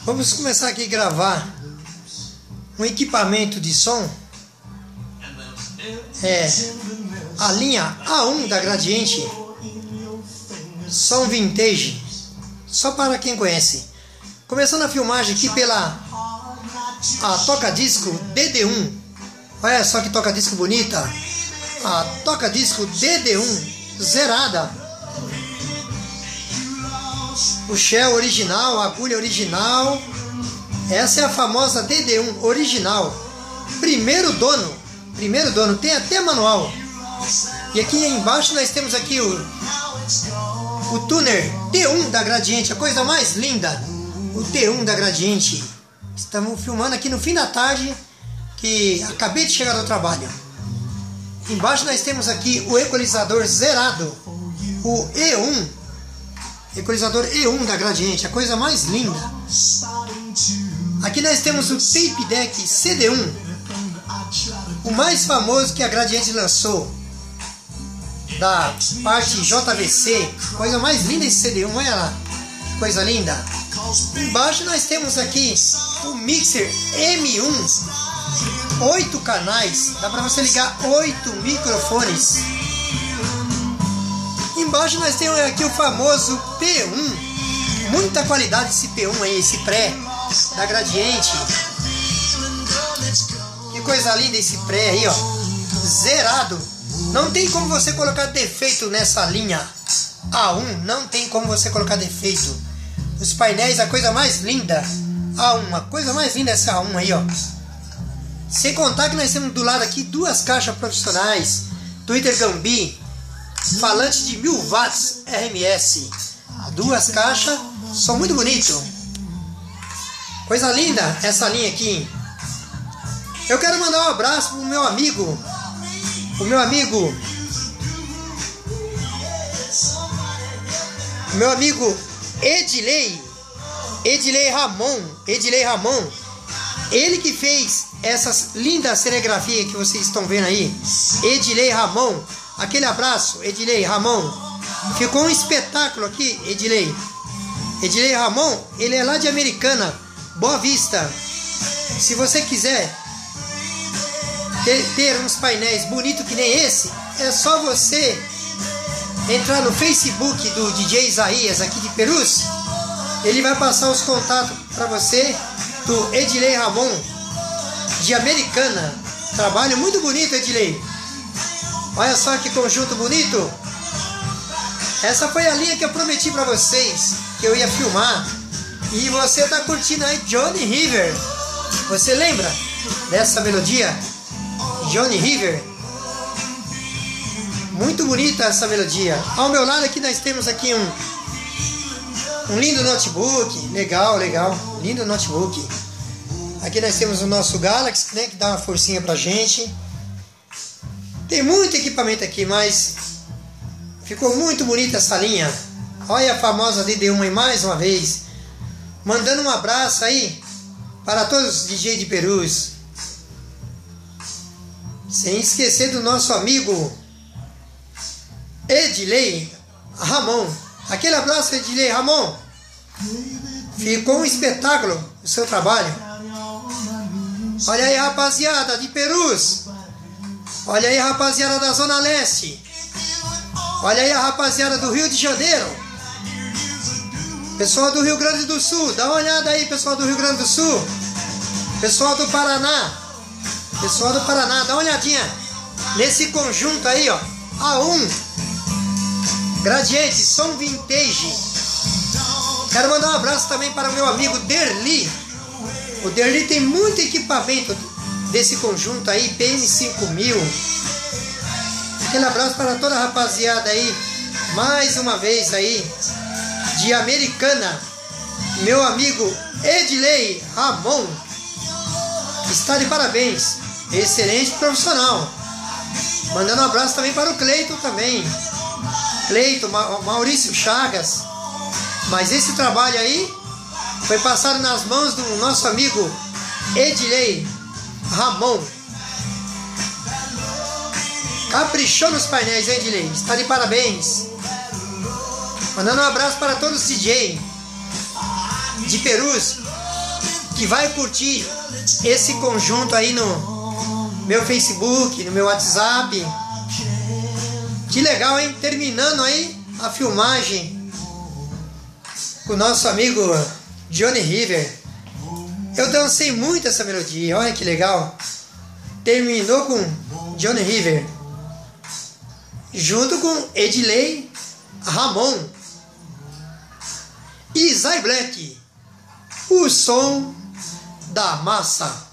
Vamos começar aqui a gravar um equipamento de som. A linha A1 da Gradiente, som vintage, só para quem conhece. Começando a filmagem aqui pela toca-disco DD1. Olha só que toca-disco bonita. A toca-disco DD1 zerada. O shell original, a agulha original. Essa é a famosa DD1 original. Primeiro dono, tem até manual. E aqui embaixo nós temos aqui o tuner T1 da Gradiente, a coisa mais linda. O T1 da Gradiente. Estamos filmando aqui no fim da tarde, que acabei de chegar do trabalho. Embaixo nós temos aqui o equalizador zerado, o E1. Equalizador E1 da Gradiente, a coisa mais linda. Aqui nós temos o tape deck CD1, o mais famoso que a Gradiente lançou, da parte JVC. Coisa mais linda esse CD1, olha lá, que coisa linda. Embaixo nós temos aqui o mixer M1, 8 canais, dá para você ligar 8 microfones. Embaixo nós temos aqui o famoso P1, muita qualidade esse P1 aí, esse pré da Gradiente. Que coisa linda esse pré aí, ó, zerado. Não tem como você colocar defeito nessa linha A1, não tem como você colocar defeito. Os painéis, a coisa mais linda, A1, a coisa mais linda essa A1 aí, ó. Sem contar que nós temos do lado aqui duas caixas profissionais, Twitter Gambi, falante de 1000 watts RMS. Duas caixas, som muito bonito. Coisa linda essa linha aqui. Eu quero mandar um abraço pro meu amigo, Edilei Ramon. Ele que fez essas lindas serigrafias que vocês estão vendo aí. Edilei Ramon, aquele abraço, Edilei Ramon. Ficou um espetáculo aqui, Edilei. Edilei Ramon, ele é lá de Americana, Boa Vista. Se você quiser ter uns painéis bonitos que nem esse, é só você entrar no Facebook do DJ Isaías aqui de Perus. Ele vai passar os contatos para você, do Edilei Ramon, de Americana. Trabalho muito bonito, Edilei. Olha só que conjunto bonito. Essa foi a linha que eu prometi para vocês, que eu ia filmar. E você tá curtindo aí Johnny River. Você lembra dessa melodia? Johnny River. Muito bonita essa melodia. Ao meu lado aqui nós temos aqui um lindo notebook. Legal. Lindo notebook. Aqui nós temos o nosso Galaxy, né, que dá uma forcinha pra gente. Tem muito equipamento aqui, mas ficou muito bonita essa linha. Olha a famosa DD1 aí mais uma vez. Mandando um abraço aí para todos os DJ de Perus. Sem esquecer do nosso amigo Edilei Ramon. Aquele abraço, Edilei Ramon. Ficou um espetáculo o seu trabalho. Olha aí, rapaziada de Perus. Olha aí, rapaziada da Zona Leste. Olha aí a rapaziada do Rio de Janeiro. Pessoal do Rio Grande do Sul, dá uma olhada aí, pessoal do Rio Grande do Sul. Pessoal do Paraná, dá uma olhadinha nesse conjunto aí, ó, A1 Gradiente, som vintage. Quero mandar um abraço também para o meu amigo Derli. O Derli tem muito equipamento desse conjunto aí, PM5000. Aquele abraço para toda a rapaziada aí, mais uma vez aí, de Americana. Meu amigo Edilei Ramon está de parabéns, excelente profissional. Mandando um abraço também para o Cleiton também. Cleiton, Maurício Chagas. Mas esse trabalho aí foi passado nas mãos do nosso amigo Edilei Ramon. Caprichou nos painéis, hein, Edilei? Está de parabéns. Mandando um abraço para todos os DJ de Perus. que vai curtir esse conjunto aí no meu Facebook, no meu WhatsApp. Que legal, hein? Terminando aí a filmagem com o nosso amigo Johnny River. Eu dancei muito essa melodia, olha que legal. Terminou com Johnny River junto com Edley Ramon e Zay Black, o som da massa.